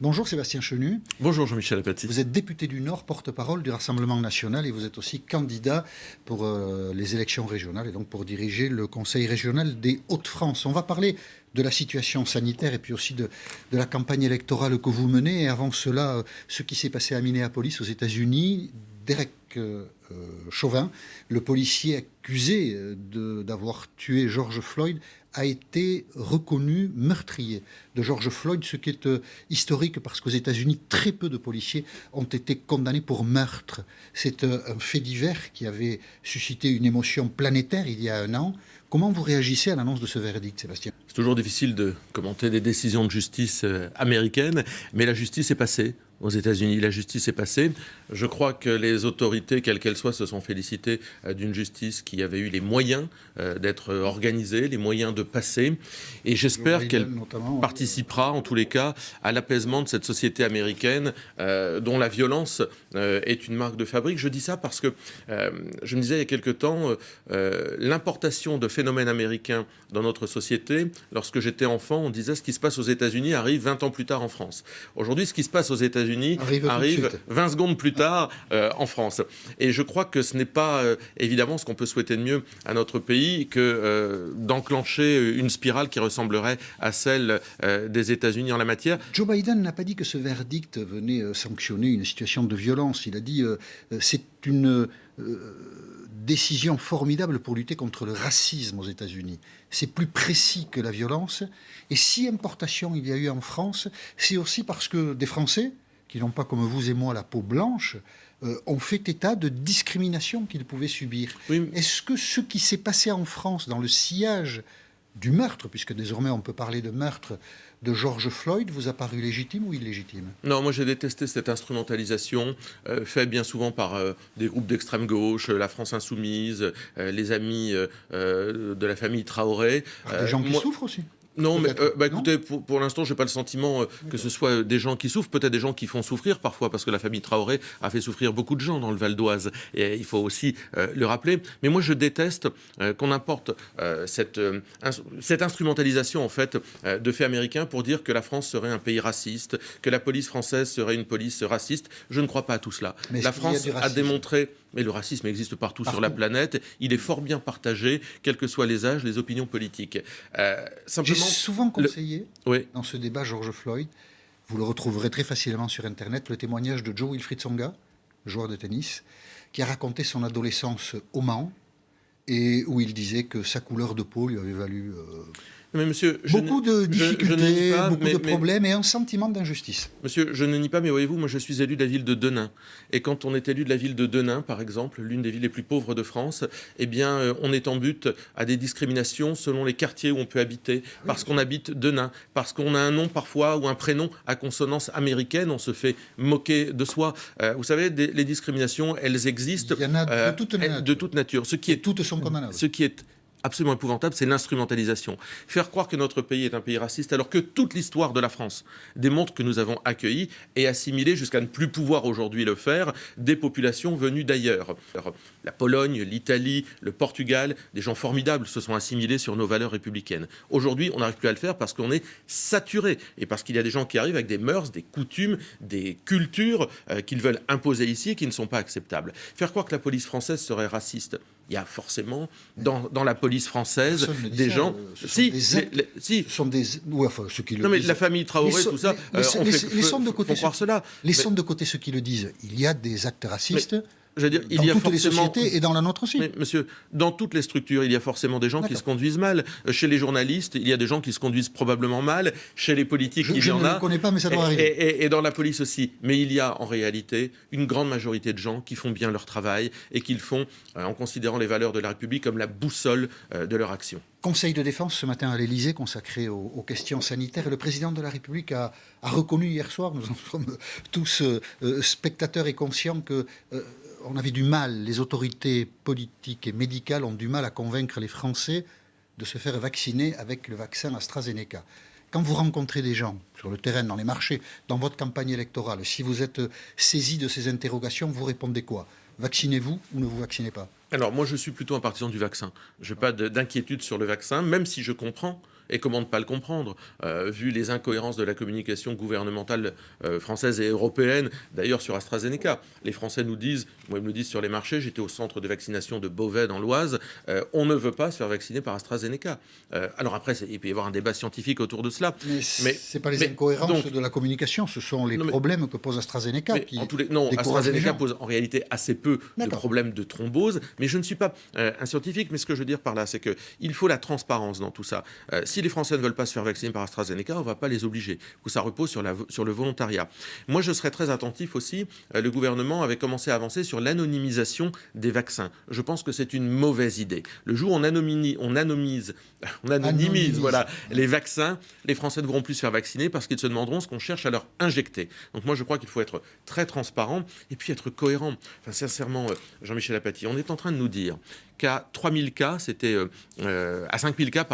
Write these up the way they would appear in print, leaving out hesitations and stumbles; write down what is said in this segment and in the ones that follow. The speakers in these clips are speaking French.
Bonjour Sébastien Chenu. Bonjour Jean-Michel Apathy. Vous êtes député du Nord, porte-parole du Rassemblement national et vous êtes aussi candidat pour les élections régionales et donc pour diriger le Conseil régional des Hauts-de-France. On va parler de la situation sanitaire et puis aussi de la campagne électorale que vous menez. Et avant cela, ce qui s'est passé à Minneapolis aux États-Unis, Derek Chauvin, le policier accusé d'avoir tué George Floyd, a été reconnu meurtrier de George Floyd, ce qui est historique parce qu'aux États-Unis, très peu de policiers ont été condamnés pour meurtre. C'est un fait divers qui avait suscité une émotion planétaire il y a un an. Comment vous réagissez à l'annonce de ce verdict, Sébastien ? C'est toujours difficile de commenter des décisions de justice américaines, mais la justice est passée. Aux États-Unis, la justice est passée. Je crois que les autorités, quelles qu'elles soient, se sont félicitées d'une justice qui avait eu les moyens d'être organisée, les moyens de passer. Et j'espère qu'elle participera, en tous les cas, à l'apaisement de cette société américaine dont la violence est une marque de fabrique. Je dis ça parce que, je me disais il y a quelque temps, l'importation de phénomènes américains dans notre société, lorsque j'étais enfant, on disait ce qui se passe aux États-Unis arrive 20 ans plus tard en France. Aujourd'hui, ce qui se passe aux États-Unis arrive 20 secondes plus tard en France. Et je crois que ce n'est pas évidemment ce qu'on peut souhaiter de mieux à notre pays que d'enclencher une spirale qui ressemblerait à celle des États-Unis en la matière. Joe Biden n'a pas dit que ce verdict venait sanctionner une situation de violence. Il a dit c'est une décision formidable pour lutter contre le racisme aux États-Unis. C'est plus précis que la violence. Et si importation il y a eu en France, c'est aussi parce que des Français, qui n'ont pas comme vous et moi la peau blanche, ont fait état de discrimination qu'ils pouvaient subir. Oui. Est-ce que ce qui s'est passé en France dans le sillage du meurtre, puisque désormais on peut parler de meurtre de George Floyd, vous a paru légitime ou illégitime ? Non, moi j'ai détesté cette instrumentalisation faite bien souvent par des groupes d'extrême gauche, la France Insoumise, les amis de la famille Traoré. Des gens qui souffrent aussi. Non, mais écoutez, pour l'instant, je n'ai pas le sentiment que ce soit des gens qui souffrent, peut-être des gens qui font souffrir parfois, parce que la famille Traoré a fait souffrir beaucoup de gens dans le Val d'Oise, et il faut aussi le rappeler. Mais moi, je déteste qu'on importe cette instrumentalisation, en fait, de faits américains pour dire que la France serait un pays raciste, que la police française serait une police raciste. Je ne crois pas à tout cela. Mais la France a démontré... Mais le racisme existe partout sur la planète. Il est fort bien partagé, quels que soient les âges, les opinions politiques. Simplement, j'ai souvent conseillé, dans ce débat George Floyd, vous le retrouverez très facilement sur Internet, le témoignage de Joe Wilfried Tsonga, joueur de tennis, qui a raconté son adolescence au Mans, et où il disait que sa couleur de peau lui avait valu... Mais monsieur, beaucoup de difficultés, beaucoup de problèmes et un sentiment d'injustice. Monsieur, je ne nie pas, mais voyez-vous, moi je suis élu de la ville de Denain. Et quand on est élu de la ville de Denain, par exemple, l'une des villes les plus pauvres de France, eh bien, on est en but à des discriminations selon les quartiers où on peut habiter, parce qu'on habite Denain, parce qu'on a un nom parfois ou un prénom à consonance américaine, on se fait moquer de soi. Vous savez, les discriminations, elles existent. Il y en a de toute nature. Ce qui est, toutes sont condamnables. Ce qui est absolument épouvantable, c'est l'instrumentalisation. Faire croire que notre pays est un pays raciste alors que toute l'histoire de la France démontre que nous avons accueilli et assimilé, jusqu'à ne plus pouvoir aujourd'hui le faire, des populations venues d'ailleurs. La Pologne, l'Italie, le Portugal, des gens formidables se sont assimilés sur nos valeurs républicaines. Aujourd'hui, on n'arrive plus à le faire parce qu'on est saturé et parce qu'il y a des gens qui arrivent avec des mœurs, des coutumes, des cultures qu'ils veulent imposer ici et qui ne sont pas acceptables. Faire croire que la police française serait raciste, il y a forcément dans la police française des gens... Ce sont des... enfin, ceux qui le non, mais disent. la famille Traoré, tout ça, laissons de côté croire cela. Laissons de côté ceux qui le disent. Il y a des actes racistes... Je veux dire, il y a toutes les sociétés et dans la nôtre aussi. Mais monsieur, dans toutes les structures, il y a forcément des gens qui se conduisent mal. Chez les journalistes, il y a des gens qui se conduisent probablement mal. Chez les politiques, il y en a. Je ne le connais pas, mais ça doit arriver. Et dans la police aussi. Mais il y a en réalité une grande majorité de gens qui font bien leur travail et qui le font en considérant les valeurs de la République comme la boussole de leur action. Conseil de défense ce matin à l'Élysée consacré aux questions sanitaires. Et le président de la République a reconnu hier soir, nous en sommes tous spectateurs et conscients que... on avait du mal, les autorités politiques et médicales ont du mal à convaincre les Français de se faire vacciner avec le vaccin AstraZeneca. Quand vous rencontrez des gens sur le terrain, dans les marchés, dans votre campagne électorale, si vous êtes saisi de ces interrogations, vous répondez quoi ? Vaccinez-vous ou ne vous vaccinez pas ? Alors moi je suis plutôt un partisan du vaccin. Je n'ai pas d'inquiétude sur le vaccin, même si je comprends Et comment ne pas le comprendre, vu les incohérences de la communication gouvernementale française et européenne, d'ailleurs sur AstraZeneca. Les Français nous disent, moi ils me le disent sur les marchés, j'étais au centre de vaccination de Beauvais dans l'Oise, on ne veut pas se faire vacciner par AstraZeneca. Alors après, il peut y avoir un débat scientifique autour de cela. Mais ce n'est pas les incohérences de la communication, ce sont les problèmes que pose AstraZeneca. Non, AstraZeneca pose en réalité assez peu de problèmes de thrombose, mais je ne suis pas un scientifique, mais ce que je veux dire par là, c'est qu'il faut la transparence dans tout ça. Si les Français ne veulent pas se faire vacciner par AstraZeneca, on ne va pas les obliger. Ça repose sur le volontariat. Moi, je serais très attentif aussi. Le gouvernement avait commencé à avancer sur l'anonymisation des vaccins. Je pense que c'est une mauvaise idée. Le jour où on anonymise voilà, les vaccins, les Français ne devront plus se faire vacciner parce qu'ils se demanderont ce qu'on cherche à leur injecter. Donc moi, je crois qu'il faut être très transparent et puis être cohérent. Enfin, sincèrement, Jean-Michel Apathy, on est en train de nous dire qu'à 3000 cas, à 5000 cas,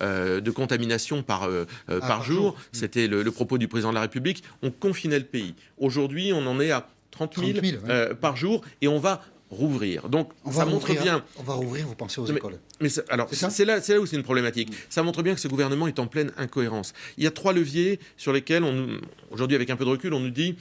de contamination par jour. C'était le propos du président de la République. On confinait le pays. Aujourd'hui, on en est à 30 000 par jour et on va rouvrir. Donc, ça montre bien... On va rouvrir, vous pensez aux écoles. Mais c'est là où c'est une problématique. Ça montre bien que ce gouvernement est en pleine incohérence. Il y a 3 leviers sur lesquels, aujourd'hui, avec un peu de recul, on nous dit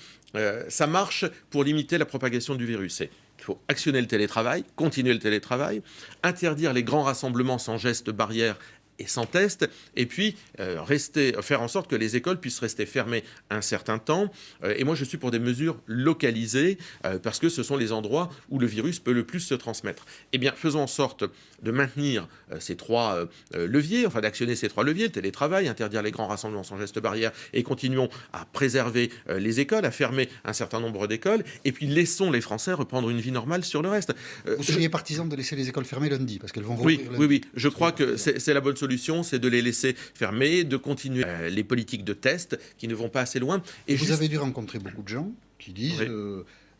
ça marche pour limiter la propagation du virus. Il faut actionner le télétravail, continuer le télétravail, interdire les grands rassemblements sans gestes barrières et sans test, et puis faire en sorte que les écoles puissent rester fermées un certain temps. Et moi, je suis pour des mesures localisées, parce que ce sont les endroits où le virus peut le plus se transmettre. Eh bien, faisons en sorte de maintenir ces 3 leviers, enfin d'actionner ces 3 leviers, le télétravail, interdire les grands rassemblements sans gestes barrières, et continuons à préserver les écoles, à fermer un certain nombre d'écoles, et puis laissons les Français reprendre une vie normale sur le reste. Vous seriez partisan de laisser les écoles fermées lundi, parce qu'elles vont rouvrir lundi. Oui, je crois que c'est la bonne solution, c'est de les laisser fermer, de continuer les politiques de test qui ne vont pas assez loin. Et vous avez dû rencontrer beaucoup de gens qui disent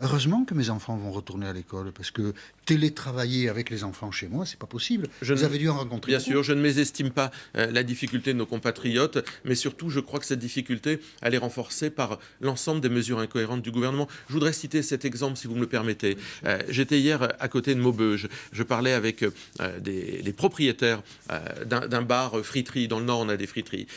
heureusement que mes enfants vont retourner à l'école, parce que télétravailler avec les enfants chez moi, c'est pas possible. Vous avez dû en rencontrer Bien beaucoup. sûr, je ne mésestime pas la difficulté de nos compatriotes, mais surtout, je crois que cette difficulté, elle est renforcée par l'ensemble des mesures incohérentes du gouvernement. Je voudrais citer cet exemple, si vous me le permettez. J'étais hier à côté de Maubeuge. Je parlais avec des propriétaires d'un bar friterie. Dans le Nord, on a des friteries.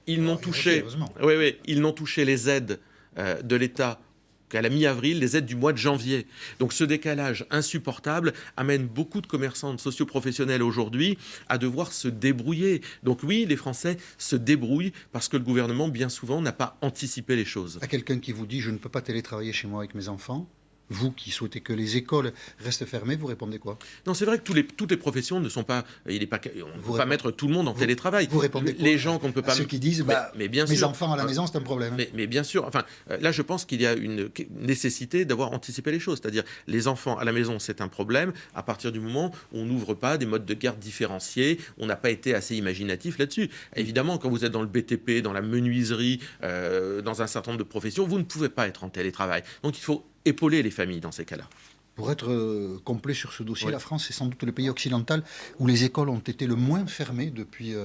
Ils n'ont touché les aides de l'État qu'à la mi-avril, les aides du mois de janvier. Donc ce décalage insupportable amène beaucoup de commerçants, de socioprofessionnels aujourd'hui à devoir se débrouiller. Donc oui, les Français se débrouillent parce que le gouvernement, bien souvent, n'a pas anticipé les choses. À quelqu'un qui vous dit « je ne peux pas télétravailler chez moi avec mes enfants », vous qui souhaitez que les écoles restent fermées, vous répondez quoi? Non, c'est vrai que toutes les professions ne sont pas... on ne peut pas mettre tout le monde en télétravail. Vous répondez quoi les gens qu'on ne peut pas... Ceux qui disent mais bien mes sûr, enfants à la maison, c'est un problème. Mais bien sûr, enfin, là, je pense qu'il y a une nécessité d'avoir anticipé les choses. C'est-à-dire, les enfants à la maison, c'est un problème. À partir du moment où on n'ouvre pas des modes de garde différenciés, on n'a pas été assez imaginatif là-dessus. Évidemment, quand vous êtes dans le BTP, dans la menuiserie, dans un certain nombre de professions, vous ne pouvez pas être en télétravail. Donc, il faut épauler les familles dans ces cas-là. Pour être complet sur ce dossier, la France est sans doute le pays occidental où les écoles ont été le moins fermées depuis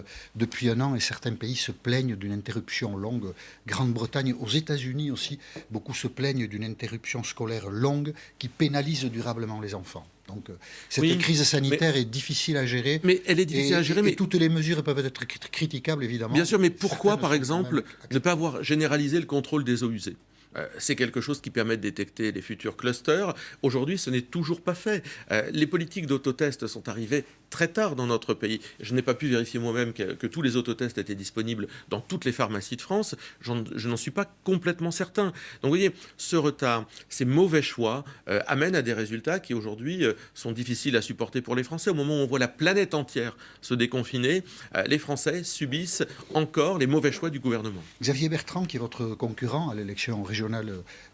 1 an, et certains pays se plaignent d'une interruption longue. Grande-Bretagne, aux États-Unis aussi, beaucoup se plaignent d'une interruption scolaire longue qui pénalise durablement les enfants. Donc cette crise sanitaire est difficile à gérer. Mais elle est difficile à gérer. Mais toutes les mesures peuvent être critiquables, évidemment. Bien sûr, mais pourquoi, par exemple, ne pas avoir généralisé le contrôle des eaux usées ? C'est quelque chose qui permet de détecter les futurs clusters. Aujourd'hui, ce n'est toujours pas fait. Les politiques d'autotest sont arrivées très tard dans notre pays. Je n'ai pas pu vérifier moi-même que tous les autotests étaient disponibles dans toutes les pharmacies de France. Je n'en suis pas complètement certain. Donc vous voyez, ce retard, ces mauvais choix amènent à des résultats qui aujourd'hui sont difficiles à supporter pour les Français. Au moment où on voit la planète entière se déconfiner, les Français subissent encore les mauvais choix du gouvernement. Xavier Bertrand, qui est votre concurrent à l'élection régionale,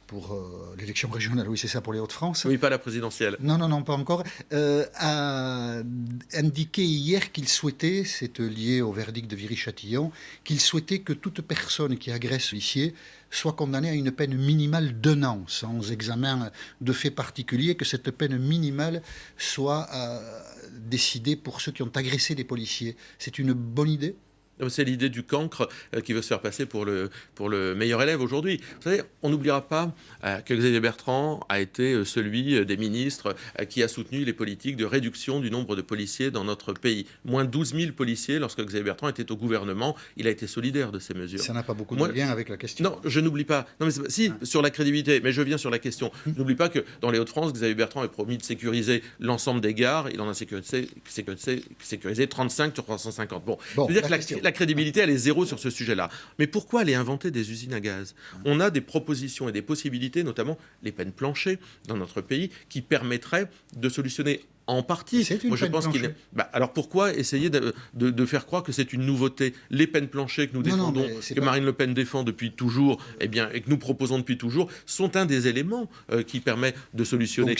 pour l'élection régionale, oui, c'est ça, pour les Hauts-de-France. Oui, pas la présidentielle. Non, pas encore. A indiqué hier qu'il souhaitait, c'est lié au verdict de Viry-Châtillon, qu'il souhaitait que toute personne qui agresse policier soit condamnée à une peine minimale d'1 an, sans examen de faits particuliers, que cette peine minimale soit décidée pour ceux qui ont agressé des policiers. C'est une bonne idée ? C'est l'idée du cancre qui veut se faire passer pour le meilleur élève aujourd'hui. Vous savez, on n'oubliera pas que Xavier Bertrand a été celui des ministres qui a soutenu les politiques de réduction du nombre de policiers dans notre pays. Moins 12 000 policiers lorsque Xavier Bertrand était au gouvernement. Il a été solidaire de ces mesures. Ça n'a pas beaucoup de lien avec la question. Non, je n'oublie pas. Non, mais si, sur la crédibilité, mais je viens sur la question. Je n'oublie pas que dans les Hauts-de-France, Xavier Bertrand a promis de sécuriser l'ensemble des gares. Il en a sécurisé 35 sur 350. Bon, je veux dire que la crédibilité, elle est zéro sur ce sujet-là. Mais pourquoi aller inventer des usines à gaz? On a des propositions et des possibilités, notamment les peines planchées dans notre pays, qui permettraient de solutionner en partie. Moi, je pense qu'il est... alors pourquoi essayer de faire croire que c'est une nouveauté? Les peines planchées que nous défendons, que Marine Le Pen défend depuis toujours, et que nous proposons depuis toujours, sont un des éléments qui permet de solutionner.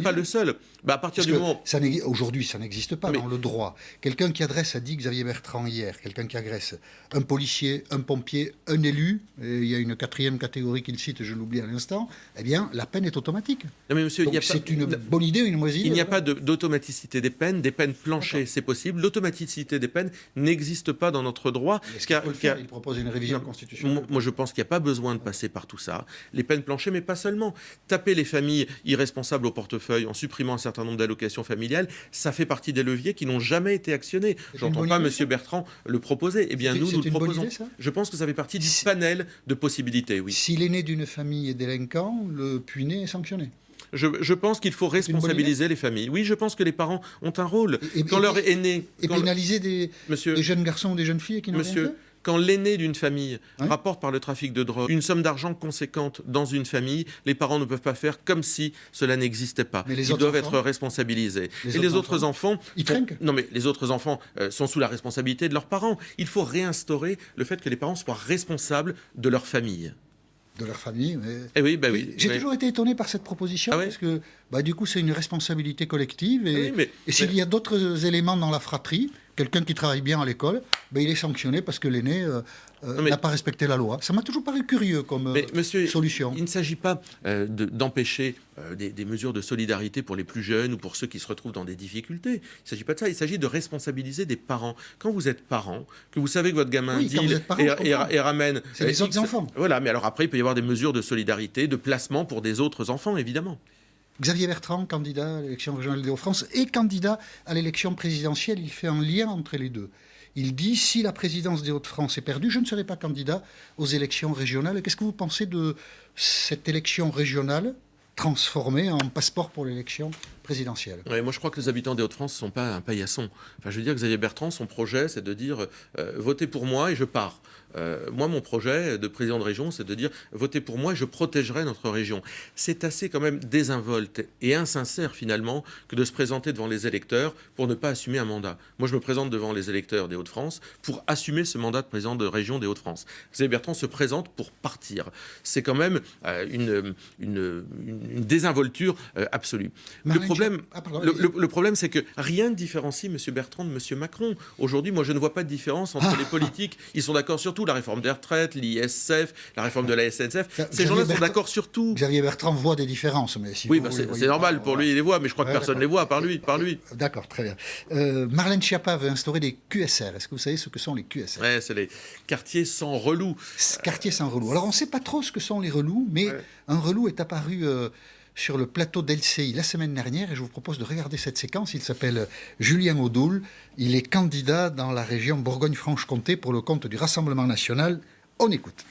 Pas le seul. À partir du moment... Aujourd'hui, ça n'existe pas dans le droit. Quelqu'un qui agresse, a dit Xavier Bertrand hier, quelqu'un qui agresse un policier, un pompier, un élu, et il y a une quatrième catégorie qu'il cite, je l'oublie à l'instant, eh bien, la peine est automatique. Non, mais monsieur, c'est une bonne idée, une moisine. Il n'y a pas d'automaticité des peines planchées, c'est possible. L'automaticité des peines n'existe pas dans notre droit. Est-ce qu'il faut le faire? Il propose une révision constitutionnelle. Moi, je pense qu'il n'y a pas besoin de passer par tout ça. Les peines planchées, mais pas seulement. Taper les familles irresponsables au portefeuille en supprimant un certain nombre d'allocations familiales, ça fait partie des leviers qui n'ont jamais été actionnés. J'entends pas M. Bertrand le proposer. Eh bien, nous le proposons. Idée, je pense que ça fait partie du panel de possibilités, oui. Si l'aîné d'une famille est délinquant, le puiné est sanctionné. Je pense qu'il faut responsabiliser les familles. Oui, je pense que les parents ont un rôle. Quand leur aîné... Et pénaliser des jeunes garçons ou des jeunes filles qui n'ont rien fait. Quand l'aîné d'une famille rapporte par le trafic de drogue une somme d'argent conséquente dans une famille, les parents ne peuvent pas faire comme si cela n'existait pas. Ils doivent être responsabilisés. Et les autres enfants... Ils trinquent. Non, mais les autres enfants sont sous la responsabilité de leurs parents. Il faut réinstaurer le fait que les parents soient responsables de leur famille. De leur famille. Mais... Eh oui, oui. J'ai toujours été étonné par cette proposition, parce que du coup, c'est une responsabilité collective. Et s'il y a d'autres éléments dans la fratrie, quelqu'un qui travaille bien à l'école, il est sanctionné parce que l'aîné n'a pas respecté la loi. Ça m'a toujours paru curieux comme solution. Il ne s'agit pas d'empêcher des mesures de solidarité pour les plus jeunes ou pour ceux qui se retrouvent dans des difficultés. Il ne s'agit pas de ça. Il s'agit de responsabiliser des parents. Quand vous êtes parent, que vous savez que votre gamin deal et ramène... C'est les autres enfants. Voilà, mais alors après, il peut y avoir des mesures de solidarité, de placement pour des autres enfants, évidemment. Xavier Bertrand, candidat à l'élection régionale des Hauts-de-France et candidat à l'élection présidentielle, il fait un lien entre les deux. Il dit, si la présidence des Hauts-de-France est perdue, je ne serai pas candidat aux élections régionales. Qu'est-ce que vous pensez de cette élection régionale transformée en passeport pour l'élection présidentielle? Moi, je crois que les habitants des Hauts-de-France ne sont pas un paillasson. Enfin, je veux dire, Xavier Bertrand, son projet, c'est de dire votez pour moi et je pars. Moi, mon projet de président de région, c'est de dire votez pour moi et je protégerai notre région. C'est assez quand même désinvolte et insincère finalement que de se présenter devant les électeurs pour ne pas assumer un mandat. Moi, je me présente devant les électeurs des Hauts-de-France pour assumer ce mandat de président de région des Hauts-de-France. Xavier Bertrand se présente pour partir. C'est quand même une désinvolture absolue. Le problème, c'est que rien ne différencie M. Bertrand de M. Macron. Aujourd'hui, moi, je ne vois pas de différence entre les politiques. Ils sont d'accord sur tout. La réforme des retraites, l'ISF, la réforme de la SNCF. Ces gens-là sont d'accord sur tout. Xavier Bertrand voit des différences. Mais si c'est normal. Pour lui, il les voit. Mais je crois que personne ne les voit, par lui. D'accord, très bien. Marlène Schiappa veut instaurer des QSR. Est-ce que vous savez ce que sont les QSR? Oui, c'est les quartiers sans relous. Quartiers sans relous. Alors, on ne sait pas trop ce que sont les relous, mais un relou est apparu... sur le plateau d'LCI la semaine dernière, et je vous propose de regarder cette séquence. Il s'appelle Julien Audoul. Il est candidat dans la région Bourgogne-Franche-Comté pour le compte du Rassemblement national. On écoute.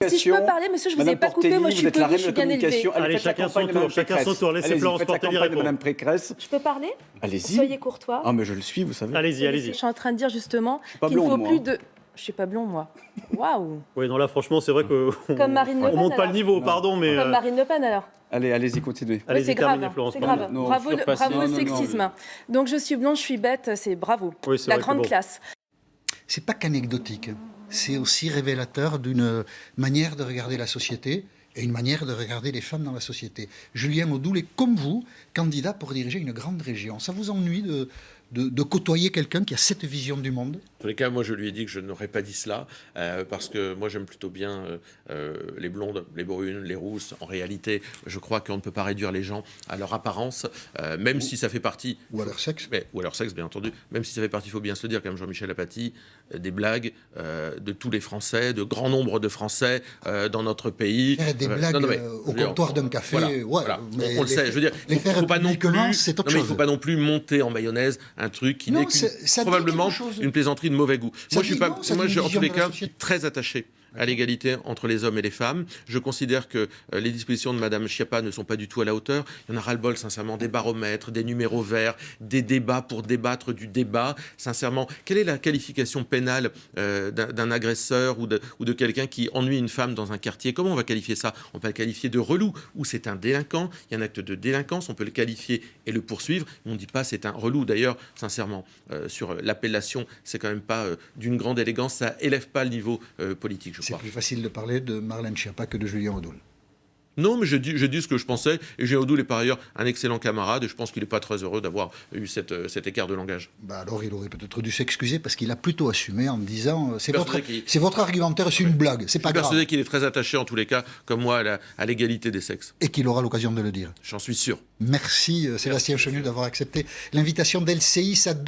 Si je peux parler, monsieur, je ne vous ai pas coupé, moi je suis polie, je suis bien élevée. Allez, chacun son tour, laissez Florence Portelli répondre. Je peux parler? Allez-y. Soyez courtois. Ah, mais je le suis, vous savez. Allez-y. Je suis en train de dire justement qu'il ne faut plus de... Je suis pas blond, moi. Waouh. Oui, non, là, franchement, c'est vrai que... Comme Marine Le Pen, on monte pas le niveau, pardon, mais... Comme Marine Le Pen, alors. Allez-y, continuez. Oui, c'est grave, c'est grave. Non, bravo le sexisme. Donc, je suis blonde, je suis bête, c'est bravo. Oui, la grande classe. C'est pas qu'anecdotique. C'est aussi révélateur d'une manière de regarder la société et une manière de regarder les femmes dans la société. Julien Audoul est, comme vous, candidat pour diriger une grande région. Ça vous ennuie de côtoyer quelqu'un qui a cette vision du monde? En tous les cas, moi, je lui ai dit que je n'aurais pas dit cela, parce que moi, j'aime plutôt bien les blondes, les brunes, les rousses. En réalité, je crois qu'on ne peut pas réduire les gens à leur apparence, même si ça fait partie... Ou à leur sexe. Ou à leur sexe, bien entendu. Même si ça fait partie, il faut bien se le dire, comme Jean-Michel Apathy, des blagues de tous les Français, de grand nombre de Français dans notre pays. Faire des blagues au comptoir d'un café, voilà. Mais on le sait. Je veux dire, il faut pas non plus. C'est autre chose. Il ne faut pas non plus monter en mayonnaise un truc qui n'est probablement une plaisanterie de mauvais goût. Moi, en tous les cas, très attaché à l'égalité entre les hommes et les femmes. Je considère que les dispositions de Mme Schiappa ne sont pas du tout à la hauteur. Il y en a ras-le-bol, sincèrement, des baromètres, des numéros verts, des débats pour débattre du débat. Sincèrement, quelle est la qualification pénale d'un agresseur ou de quelqu'un qui ennuie une femme dans un quartier? Comment on va qualifier ça? On peut le qualifier de relou, ou c'est un délinquant, il y a un acte de délinquance, on peut le qualifier et le poursuivre. On ne dit pas c'est un relou. D'ailleurs, sincèrement, sur l'appellation, c'est quand même pas d'une grande élégance, ça élève pas le niveau politique. C'est plus facile de parler de Marlène Schiappa que de Julien Audoul. Non, mais je dis ce que je pensais. Et Julien Audoul est par ailleurs un excellent camarade. Et je pense qu'il n'est pas très heureux d'avoir eu cet écart de langage. Alors, il aurait peut-être dû s'excuser parce qu'il a plutôt assumé en disant c'est votre argumentaire, c'est une blague, c'est pas grave. Je suis persuadé qu'il est très attaché, en tous les cas, comme moi, à l'égalité des sexes. Et qu'il aura l'occasion de le dire. J'en suis sûr. Merci Sébastien Chenu d'avoir accepté l'invitation d'LCI.